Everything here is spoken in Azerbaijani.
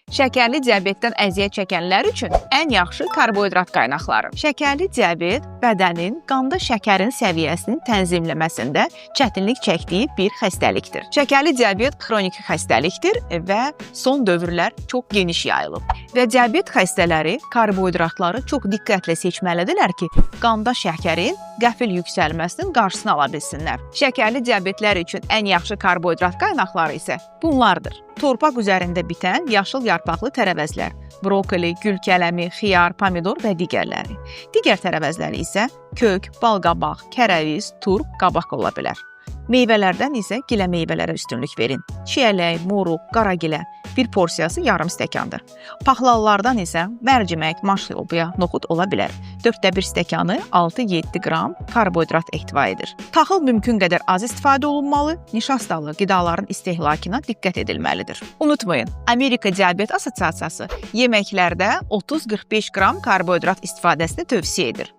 Şəkərli diabetdən əziyyət çəkənlər üçün ən yaxşı karbohidrat qaynaqları. Şəkərli diabet bədənin qanda şəkərin səviyyəsinin tənzimləməsində çətinlik çəkdiyi bir xəstəlikdir. Şəkərli diabet xroniki xəstəlikdir və son dövrlər çox geniş yayılıb. Və diabet xəstələri karbohidratları çox diqqətlə seçməlidirlər ki, qanda şəkərin qəfil yüksəlməsinin qarşısını ala bilsinlər. Şəkərli diabetlər üçün ən yaxşı karbohidrat qaynaqları isə bunlardır. Torpaq üzərində bitən yaşıl yarpaqlı tərəvəzlər, brokoli, gül kələmi, xiyar, pomidor və digərləri. Digər tərəvəzləri isə kök, balqabaq, kərəviz, turp, qabaq ola bilər. Meyvələrdən isə gilə meyvələrə üstünlük verin. Çiyələk, moruq, qaragilə bir porsiyası yarım stəkandır. Paxlallardan isə mərcimək, maş lobiya, noxud ola bilər. 1/4 stəkanı 6-7 qram karbohidrat ehtiva edir. Taxıl mümkün qədər az istifadə olunmalı, nişastalı qidaların istehlakına diqqət edilməlidir. Unutmayın, Amerika Diabet Assosiasiyası yeməklərdə 30-45 qram karbohidrat istifadəsini tövsiyə edir.